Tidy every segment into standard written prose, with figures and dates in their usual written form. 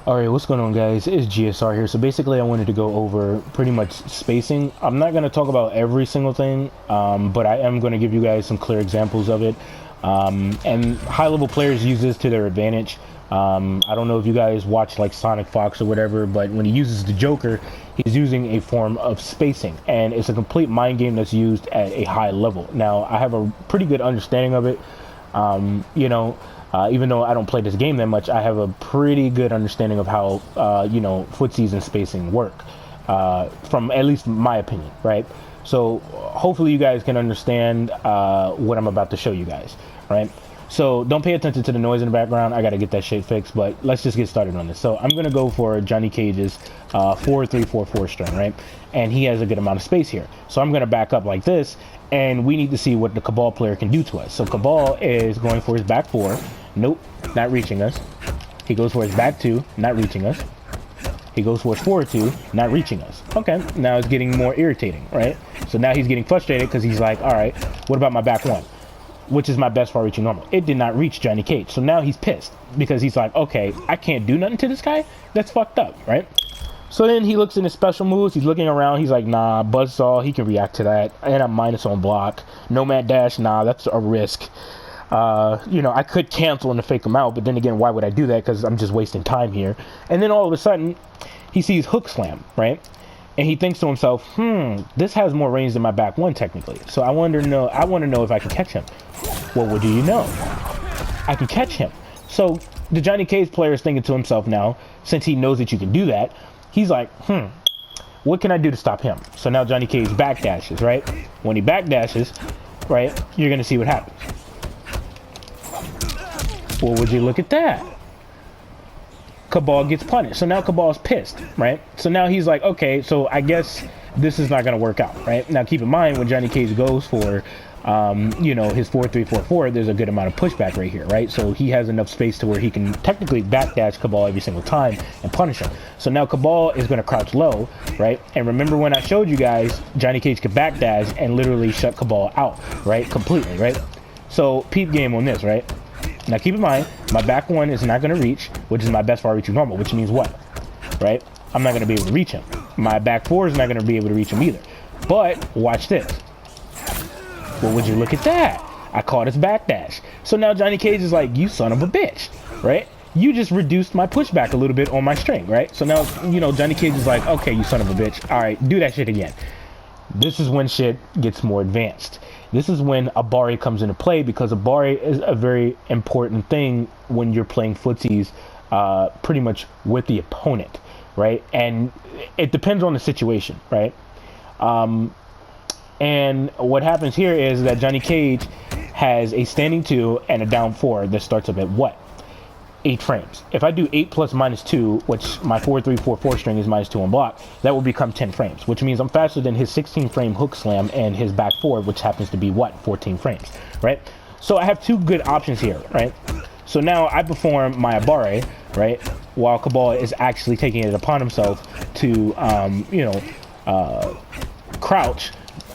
Alright, what's going on, guys? It's GSR here. So basically I wanted to go over pretty much spacing. I'm not going to talk about every single thing, but I am going to give you guys some clear examples of it. And high-level players use this to their advantage. I don't know if you guys watch like Sonic Fox or whatever, but when he uses the Joker, he's using a form of spacing, and it's a complete mind game that's used at a high level. Now, I have a pretty good understanding of it. Even though I don't play this game that much, I have a pretty good understanding of how, footsies and spacing work, from at least my opinion, right? So hopefully you guys can understand what I'm about to show you guys, right? So don't pay attention to the noise in the background. I got to get that shit fixed, but let's just get started on this. So I'm going to go for Johnny Cage's 4-3-4-4 string, right? And he has a good amount of space here. So I'm going to back up like this, and we need to see what the Cabal player can do to us. So Cabal is going for his back four. Nope, not reaching us. He goes for his back two, not reaching us. He goes for his forward two, not reaching us. Okay, now it's getting more irritating, right? So now he's getting frustrated because he's like, all right, what about my back one? Which is my best far reaching normal. It did not reach Johnny Cage. So now he's pissed because he's like, okay, I can't do nothing to this guy? That's fucked up, right? So then he looks in his special moves. He's looking around. He's like, nah, Buzzsaw, he can react to that. And I'm minus on block. Nomad Dash, nah, that's a risk. I could cancel and fake him out, but then again, why would I do that? Because I'm just wasting time here. And then all of a sudden, he sees Hook Slam, right? And he thinks to himself, this has more range than my back one technically. So I want to know if I can catch him. Well, what do you know? I can catch him. So the Johnny Cage player is thinking to himself now, since he knows that you can do that, he's like, what can I do to stop him? So now Johnny Cage backdashes, right? When he backdashes, right, you're going to see what happens. Well, would you look at that? Cabal gets punished. So now Cabal's pissed, right? So now he's like, okay, so I guess this is not going to work out, right? Now keep in mind, when Johnny Cage goes for, his 4-3-4-4, there's a good amount of pushback right here, right? So he has enough space to where he can technically backdash Cabal every single time and punish him. So now Cabal is going to crouch low, right? And remember when I showed you guys, Johnny Cage could backdash and literally shut Cabal out, right? Completely, right? So peep game on this, right? Now keep in mind, my back one is not going to reach, which is my best far reaching normal, which means what, right? I'm not going to be able to reach him. My back four is not going to be able to reach him either. But watch this. Well, would you look at that? I caught his backdash. So now Johnny Cage is like, you son of a bitch, right? You just reduced my pushback a little bit on my string, right? So now, Johnny Cage is like, okay, you son of a bitch. All right, do that shit again. This is when shit gets more advanced. This is when Abari comes into play, because Abari is a very important thing when you're playing footsies pretty much with the opponent, right? And it depends on the situation, right? And what happens here is that Johnny Cage has a standing 2 and a down 4 that starts up at what? 8 frames. If I do 8 plus minus 2, which my 4-3-4-4 string is minus 2 on block, that will become 10 frames, which means I'm faster than his 16 frame hook slam and his back forward, which happens to be what? 14 frames, right? So I have two good options here, right? So now I perform my Abare, right? While Cabal is actually taking it upon himself to, crouch,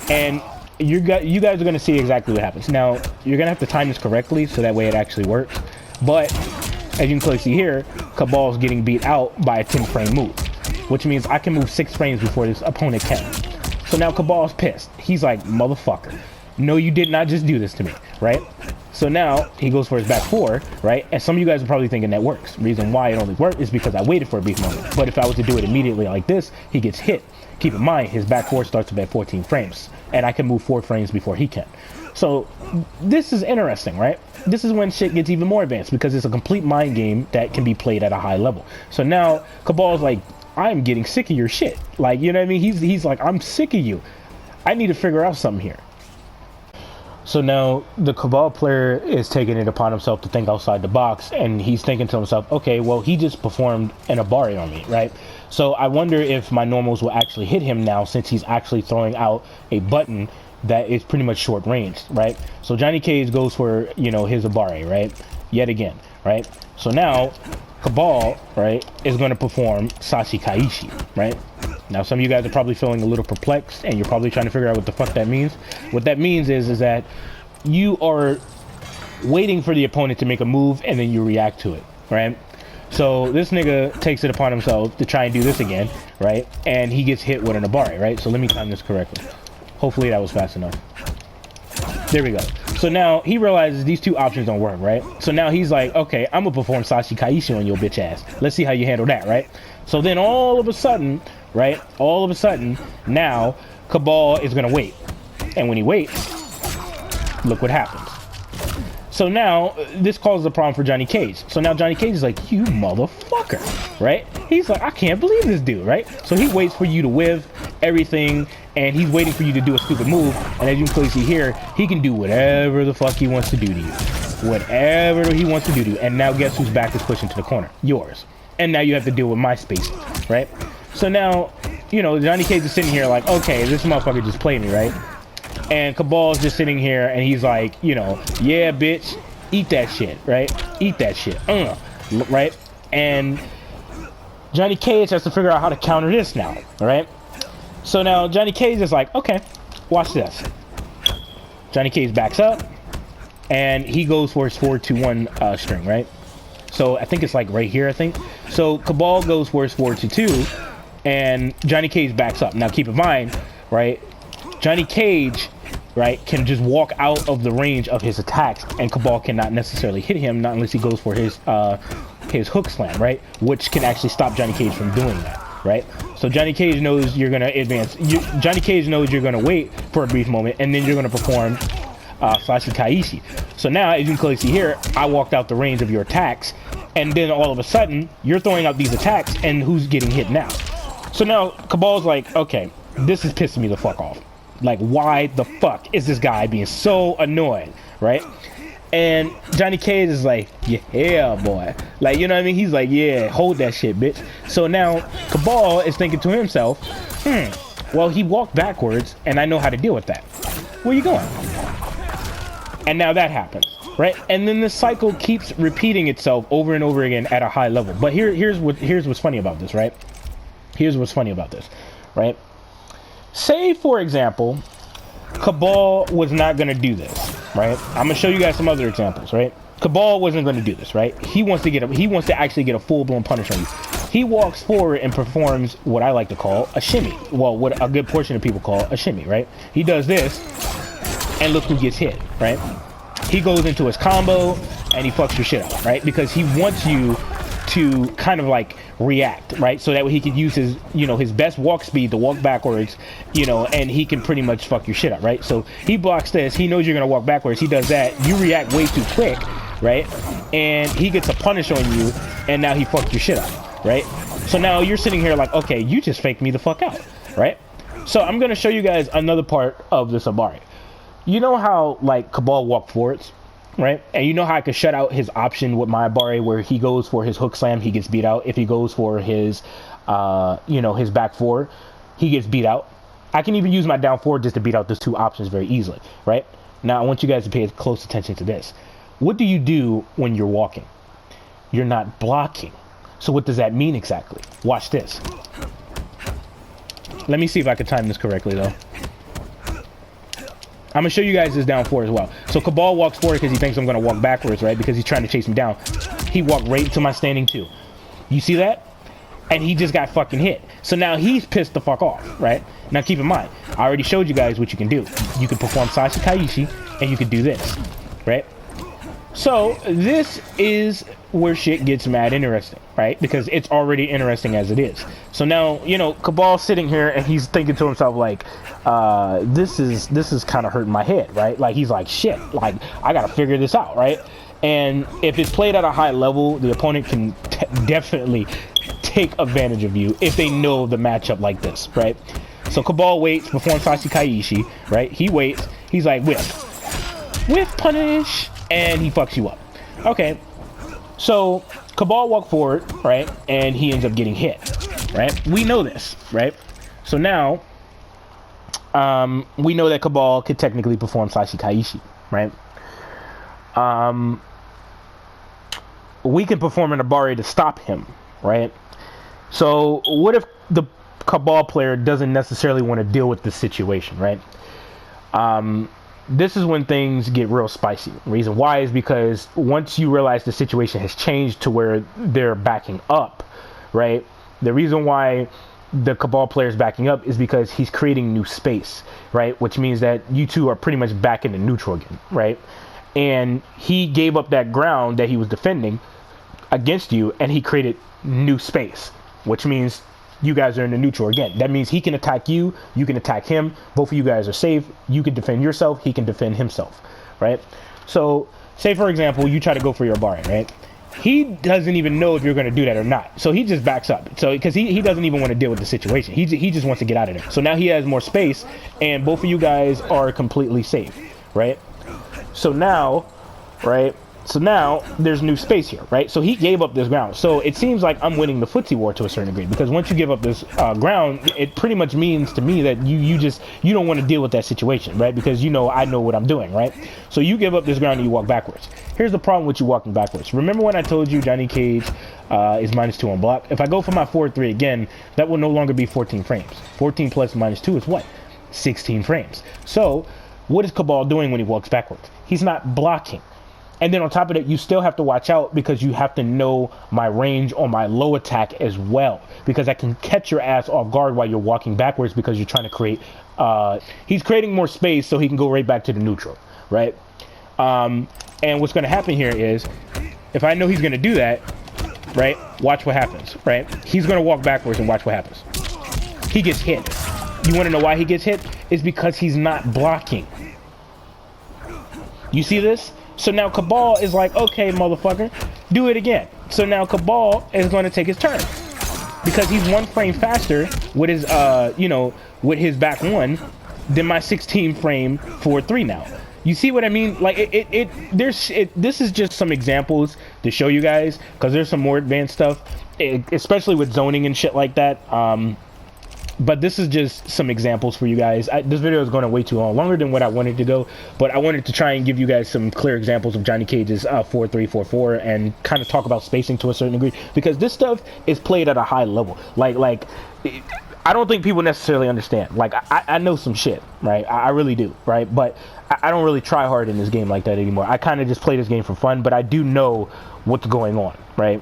and you guys are going to see exactly what happens. Now, you're going to have to time this correctly so that way it actually works, but as you can clearly see here, Cabal's getting beat out by a 10 frame move, which means I can move 6 frames before this opponent can. So now Cabal's pissed. He's like, motherfucker, no, you did not just do this to me, right? So now he goes for his back four, right? And some of you guys are probably thinking that works. Reason why it only worked is because I waited for a brief moment. But if I was to do it immediately like this, he gets hit. Keep in mind, his back four starts at 14 frames, and I can move 4 frames before he can. So this is interesting, right? This is when shit gets even more advanced, because it's a complete mind game that can be played at a high level. So now Cabal's like, I'm getting sick of your shit. Like, you know what I mean? He's like, I'm sick of you. I need to figure out something here. So now the Cabal player is taking it upon himself to think outside the box, and he's thinking to himself, okay, well, he just performed an Abari on me, right? So I wonder if my normals will actually hit him now, since he's actually throwing out a button that is pretty much short range, right? So Johnny Cage goes for, his Abari, right? Yet again, right? So now Cabal, right, is going to perform Sashi Kaishi, right? Now, some of you guys are probably feeling a little perplexed, and you're probably trying to figure out what the fuck that means. What that means is that you are waiting for the opponent to make a move, and then you react to it, right? So this nigga takes it upon himself to try and do this again, right? And he gets hit with an Abari, right? So let me time this correctly. Hopefully that was fast enough. There we go. So now he realizes these two options don't work, right? So now he's like, okay, I'm gonna perform Sashi Kaishi on your bitch ass. Let's see how you handle that, right? So then all of a sudden, right? All of a sudden, now Cabal is gonna wait. And when he waits, look what happens. So now this causes a problem for Johnny Cage. So now Johnny Cage is like, you motherfucker, right? He's like, I can't believe this dude, right? So he waits for you to whiff everything, and he's waiting for you to do a stupid move. And as you can clearly see here, he can do whatever the fuck he wants to do to you. Whatever he wants to do to you. And now guess whose back is pushed into the corner? Yours. And now you have to deal with my space, right? So now, you know, Johnny Cage is sitting here like, okay, this motherfucker just played me, right? And Cabal's just sitting here and he's like, you know, yeah, bitch, eat that shit, right? Eat that shit, right? And Johnny Cage has to figure out how to counter this now, right? So now Johnny Cage is like, okay, watch this. Johnny Cage backs up and he goes for his 4-2-1 string, right? So I think it's like right here, I think. So Cabal goes for his 4-2-2 and Johnny Cage backs up. Now keep in mind, right? Johnny Cage, right, can just walk out of the range of his attacks, and Cabal cannot necessarily hit him, not unless he goes for his hook slam, right, which can actually stop Johnny Cage from doing that, right? So Johnny Cage knows you're gonna advance. Johnny Cage knows you're gonna wait for a brief moment, and then you're gonna perform Sashi Kaishi. So now, as you can clearly see here, I walked out the range of your attacks, and then all of a sudden, you're throwing out these attacks, and who's getting hit now? So now Cabal's like, okay, this is pissing me the fuck off. Like, why the fuck is this guy being so annoying, right? And Johnny Cage is like, yeah, boy. Like, you know what I mean? He's like, yeah, hold that shit, bitch. So now Cabal is thinking to himself, well, he walked backwards, and I know how to deal with that. Where you going? And now that happens, right? And then the cycle keeps repeating itself over and over again at a high level. But here's what's funny about this, right? Here's what's funny about this, right? Say, for example, Cabal was not going to do this, right? I'm going to show you guys some other examples, right? Cabal wasn't going to do this, right? He wants to actually get a full-blown punish on you. He walks forward and performs what I like to call a shimmy. Well, what a good portion of people call a shimmy, right? He does this, and look who gets hit, right? He goes into his combo, and he fucks your shit up, right? Because he wants you to kind of like react, right? So that way he could use his, you know, his best walk speed to walk backwards, you know, and he can pretty much fuck your shit up, right? So he blocks this, he knows you're gonna walk backwards, he does that, you react way too quick, right? And he gets a punish on you, and now he fucked your shit up, right? So now you're sitting here like, okay, you just faked me the fuck out, right? So I'm gonna show you guys another part of this Abari. You know how like Cabal walk forwards, right? And you know how I could shut out his option with my Abari where he goes for his hook slam, he gets beat out. If he goes for his, you know, his back four, he gets beat out. I can even use my down forward just to beat out those two options very easily, right? Now, I want you guys to pay close attention to this. What do you do when you're walking? You're not blocking. So what does that mean exactly? Watch this. Let me see if I can time this correctly, though. I'm going to show you guys this down four as well. So Cabal walks forward because he thinks I'm going to walk backwards, right? Because he's trying to chase me down. He walked right into my standing two. You see that? And he just got fucking hit. So now he's pissed the fuck off, right? Now keep in mind, I already showed you guys what you can do. You can perform Sashi Kaishi, and you can do this, right? So this is where shit gets mad interesting, right? Because it's already interesting as it is. So now, you know, Cabal's sitting here and he's thinking to himself like, this is kind of hurting my head, right? Like he's like, shit, like I gotta figure this out, right? And if it's played at a high level, the opponent can definitely take advantage of you if they know the matchup like this, right? So Cabal waits, performs Sashi Kaishi, right? He waits, he's like, whiff punish, and he fucks you up. Okay, so Cabal walked forward, right? And he ends up getting hit, right? We know this, right? So now, we know that Cabal could technically perform Sashi Kaishi, right? We can perform an Abari to stop him, right? So what if the Cabal player doesn't necessarily want to deal with this situation, right? this is when things get real spicy. The reason why is because once you realize the situation has changed to where they're backing up, right? The reason why the Cabal player is backing up is because he's creating new space, right? Which means that you two are pretty much back into neutral again, right? And he gave up that ground that he was defending against you, and he created new space, which means you guys are in the neutral again. That means he can attack you, you can attack him, both of you guys are safe, you can defend yourself, he can defend himself, right? So say for example you try to go for your Baron, right? He doesn't even know if you're going to do that or not, so he just backs up. So because he doesn't even want to deal with the situation, he just wants to get out of there. So now he has more space and both of you guys are completely safe, right? So now, right, so now there's new space here, right? So he gave up this ground. So it seems like I'm winning the footsie war to a certain degree, because once you give up this ground, it pretty much means to me that you don't want to deal with that situation, right? Because I know what I'm doing, right? So you give up this ground and you walk backwards. Here's the problem with you walking backwards. Remember when I told you Johnny Cage is -2 on block? If I go for my 4-3 again, that will no longer be 14 frames. 14 plus -2 is what? 16 frames. So what is Cabal doing when he walks backwards? He's not blocking. And then on top of that, you still have to watch out because you have to know my range on my low attack as well, because I can catch your ass off guard while you're walking backwards because you're trying to create he's creating more space so he can go right back to the neutral, right? And what's going to happen here is, if I know he's going to do that, right, watch what happens, right? He's going to walk backwards and watch what happens. He gets hit. You want to know why he gets hit? It's because he's not blocking. You see this? So now Cabal is like, okay, motherfucker, do it again. So now Cabal is going to take his turn because he's 1 frame faster with his, with his back one than my 16 frame 4-3 now. You see what I mean? Like this is just some examples to show you guys, because there's some more advanced stuff, especially with zoning and shit like that. But this is just some examples for you guys. This video is going way too long, longer than what I wanted to go, but I wanted to try and give you guys some clear examples of Johnny Cage's 4-3, 4-4, and kind of talk about spacing to a certain degree, because this stuff is played at a high level. Like I don't think people necessarily understand. Like I know some shit, right? I really do, right? But I don't really try hard in this game like that anymore. I kind of just play this game for fun, but I do know what's going on, right?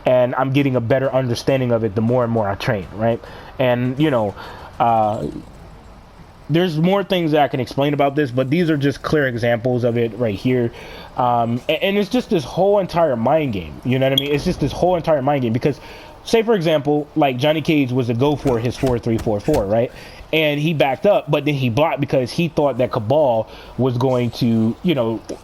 And I'm getting a better understanding of it the more and more I train, right? And there's more things that I can explain about this, but these are just clear examples of it right here. And it's just this whole entire mind game, you know what I mean? It's just this whole entire mind game, because say for example, like Johnny Cage was to go for his 4-3, 4-4, right? And he backed up, but then he blocked because he thought that Cabal was going to,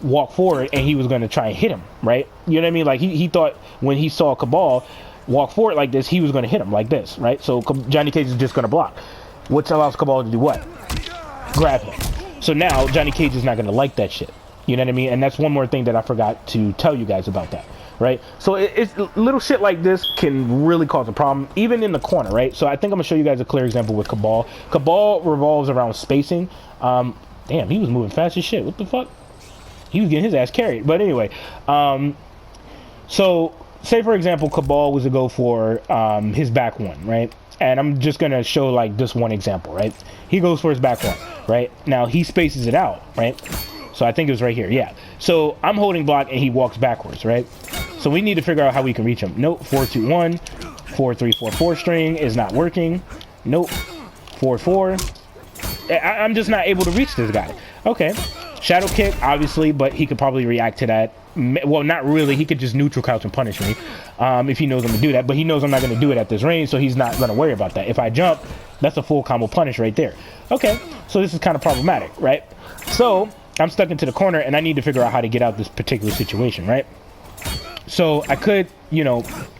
walk forward and he was going to try and hit him, right? You know what I mean? Like he thought when he saw Cabal walk forward like this, he was going to hit him like this, right? So Johnny Cage is just going to block, which allows Cabal to do what? Grab him. So now Johnny Cage is not going to like that shit. You know what I mean? And that's one more thing that I forgot to tell you guys about that. Right, so it's little shit like this can really cause a problem, even in the corner, right? So I think I'm gonna show you guys a clear example with Cabal. Cabal revolves around spacing. Damn, he was moving fast as shit. What the fuck? He was getting his ass carried. But anyway, so say for example, Cabal was to go for his back one, right? And I'm just gonna show like this one example, right? He goes for his back one, right? Now he spaces it out, right? So I think it was right here, yeah. So I'm holding block and he walks backwards, right? So we need to figure out how we can reach him. Nope, 4-2-1, 4-3, 4-4 string is not working. Nope, 4-4. I'm just not able to reach this guy. Okay, shadow kick, obviously, but he could probably react to that. Well, not really. He could just neutral couch and punish me if he knows I'm gonna do that. But he knows I'm not gonna do it at this range, so he's not gonna worry about that. If I jump, that's a full combo punish right there. Okay, so this is kind of problematic, right? So I'm stuck into the corner and I need to figure out how to get out this particular situation, right? So I could,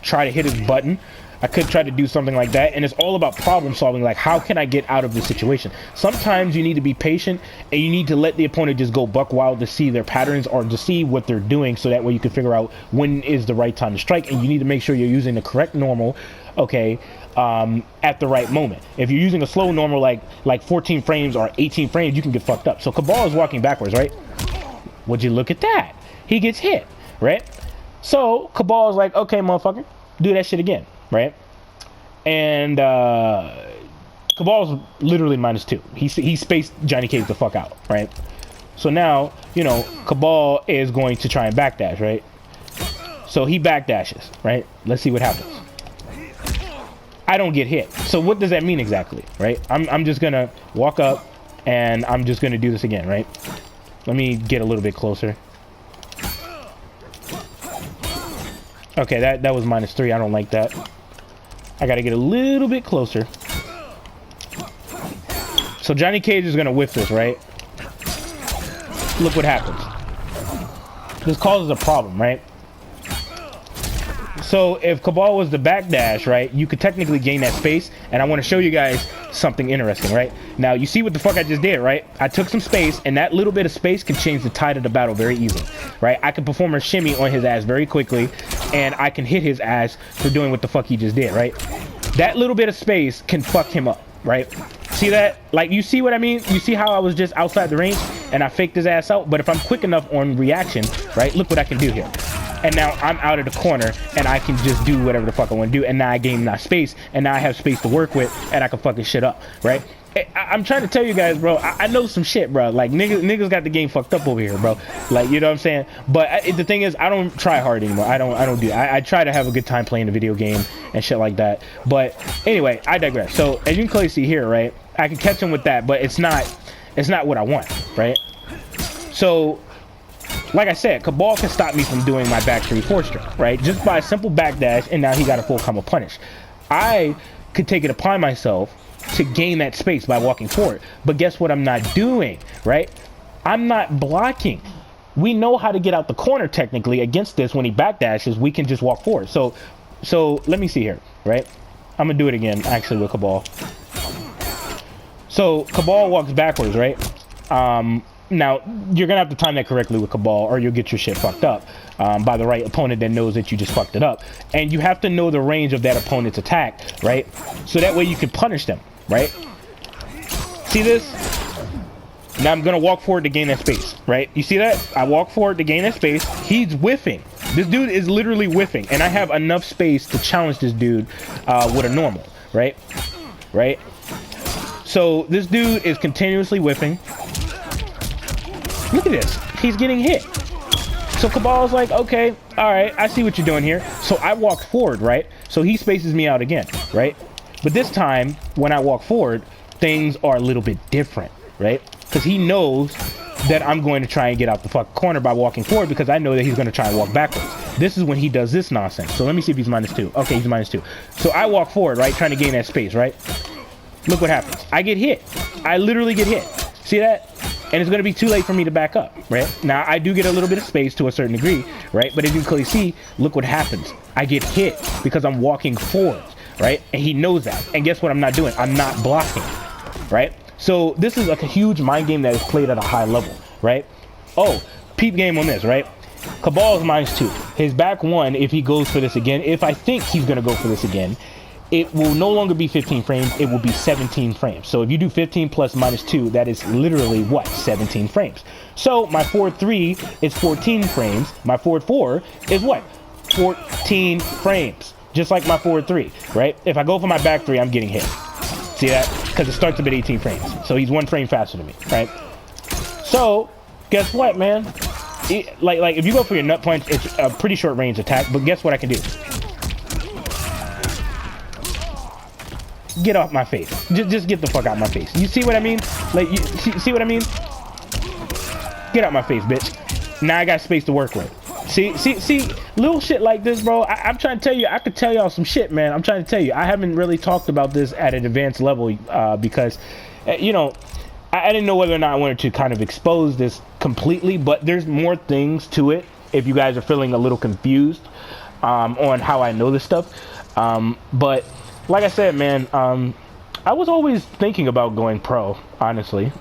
try to hit his button. I could try to do something like that. And it's all about problem solving. Like, how can I get out of this situation? Sometimes you need to be patient and you need to let the opponent just go buck wild to see their patterns or to see what they're doing, so that way you can figure out when is the right time to strike. And you need to make sure you're using the correct normal, okay, at the right moment. If you're using a slow normal like 14 frames or 18 frames, you can get fucked up. So Cabal is walking backwards, right? Would you look at that? He gets hit, right? So Cabal is like, okay, motherfucker, do that shit again, right? And Cabal's literally -2. He spaced Johnny Cage the fuck out, right? So now, you know, Cabal is going to try and backdash, right? So he backdashes, right? Let's see what happens. I don't get hit. So what does that mean exactly, right? I'm just gonna walk up and I'm just gonna do this again, right? Let me get a little bit closer. Okay, that was -3. I don't like that. I gotta get a little bit closer. So Johnny Cage is gonna whiff this, right? Look what happens. This causes a problem, right? So if Cabal was the backdash, right, you could technically gain that space, and I want to show you guys something interesting, right? Now, you see what the fuck I just did, right? I took some space, and that little bit of space can change the tide of the battle very easily, right? I can perform a shimmy on his ass very quickly, and I can hit his ass for doing what the fuck he just did, right? That little bit of space can fuck him up, right? See that? Like, you see what I mean? You see how I was just outside the range, and I faked his ass out? But if I'm quick enough on reaction, right, look what I can do here. And now I'm out of the corner, and I can just do whatever the fuck I want to do. And now I gain my space, and now I have space to work with, and I can fucking shit up, right? I'm trying to tell you guys, bro, I know some shit, bro. Like, niggas got the game fucked up over here, bro. Like, you know what I'm saying? But the thing is, I don't try hard anymore. I don't do I try to have a good time playing the video game and shit like that. But anyway, I digress. So, as you can clearly see here, right, I can catch him with that, but it's not what I want, right? So, like I said, Cabal can stop me from doing my back 3-4 string, right? Just by a simple backdash, and now he got a full combo punish. I could take it upon myself to gain that space by walking forward. But guess what I'm not doing, right? I'm not blocking. We know how to get out the corner technically against this. When he backdashes, we can just walk forward. So let me see here, right? I'm gonna do it again, actually, with Cabal. So Cabal walks backwards, right? Now, you're going to have to time that correctly with Cabal, or you'll get your shit fucked up by the right opponent that knows that you just fucked it up. And you have to know the range of that opponent's attack, right? So that way you can punish them, right? See this? Now I'm going to walk forward to gain that space, right? You see that? I walk forward to gain that space. He's whiffing. This dude is literally whiffing. And I have enough space to challenge this dude with a normal, right? Right? So this dude is continuously whiffing. Look at this. He's getting hit. So Cabal's like, okay, all right, I see what you're doing here. So I walk forward, right? So he spaces me out again, right? But this time, when I walk forward, things are a little bit different, right? Because he knows that I'm going to try and get out the fucking corner by walking forward, because I know that he's going to try and walk backwards. This is when he does this nonsense. So let me see if he's -2. Okay, he's -2. So I walk forward, right, trying to gain that space, right? Look what happens. I get hit. I literally get hit. See that? And it's going to be too late for me to back up, right? Now, I do get a little bit of space to a certain degree, right? But as you can clearly see, look what happens. I get hit because I'm walking forward, right? And he knows that. And guess what I'm not doing? I'm not blocking, right? So this is like a huge mind game that is played at a high level, right? Oh, peep game on this, right? Cabal is -2. His back 1, if he goes for this again, if I think he's going to go for this again, it will no longer be 15 frames, it will be 17 frames. So if you do 15 plus -2, that is literally what? 17 frames. So my forward 3 is 14 frames. My forward 4 is what? 14 frames. Just like my forward 3, right? If I go for my back 3, I'm getting hit. See that? Because it starts up at 18 frames. So he's 1 frame faster than me, right? So, guess what, man? Like if you go for your nut punch, it's a pretty short range attack, but guess what I can do? Get off my face. Just get the fuck out my face. You see what I mean? Like, you see what I mean? Get out my face, bitch. Now I got space to work with. See, little shit like this, bro. I'm trying to tell you, I could tell y'all some shit, man. I'm trying to tell you. I haven't really talked about this at an advanced level because, you know, I didn't know whether or not I wanted to kind of expose this completely, but there's more things to it if you guys are feeling a little confused on how I know this stuff. But like I said, man, I was always thinking about going pro, honestly,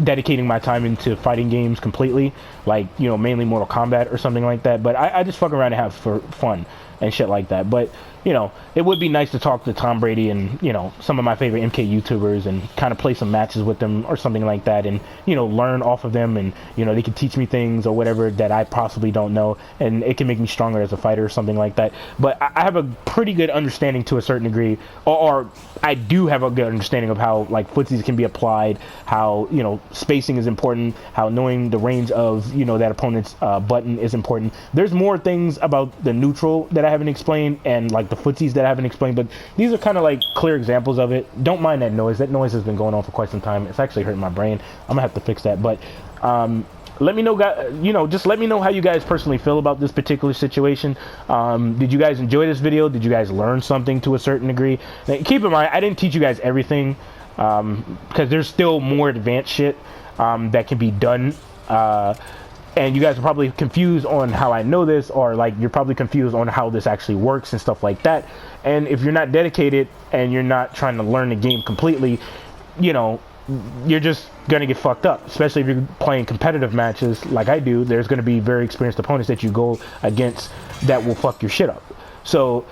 dedicating my time into fighting games completely, like, you know, mainly Mortal Kombat or something like that. But I just fuck around and have for fun. and shit like that. But you know, it would be nice to talk to Tom Brady and, you know, some of my favorite MK YouTubers and kind of play some matches with them or something like that, and, you know, learn off of them, and, you know, they can teach me things or whatever that I possibly don't know, and it can make me stronger as a fighter or something like that. But I have a pretty good understanding to a certain degree, or I do have a good understanding of how, like, footsies can be applied, how, you know, spacing is important, how knowing the range of, you know, that opponent's button is important. There's more things about the neutral that I haven't explained, and, like, the footsies that I haven't explained, but these are kind of like clear examples of it. Don't mind that noise. That noise has been going on for quite some time. It's actually hurting my brain. I'm gonna have to fix that. But let me know, guys, you know, just let me know how you guys personally feel about this particular situation. Did you guys enjoy this video? Did you guys learn something to a certain degree? Now, keep in mind, I didn't teach you guys everything, because there's still more advanced shit that can be done. And you guys are probably confused on how I know this, or like you're probably confused on how this actually works and stuff like that. And if you're not dedicated and you're not trying to learn the game completely, you know, you're just gonna get fucked up. Especially if you're playing competitive matches like I do. There's gonna be very experienced opponents that you go against that will fuck your shit up. So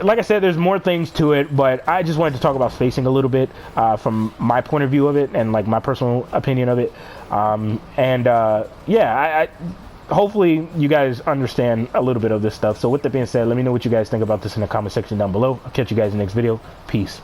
like I said, there's more things to it, but I just wanted to talk about spacing a little bit from my point of view of it and like my personal opinion of it. Yeah, hopefully you guys understand a little bit of this stuff. So with that being said, let me know what you guys think about this in the comment section down below. I'll catch you guys in the next video. Peace.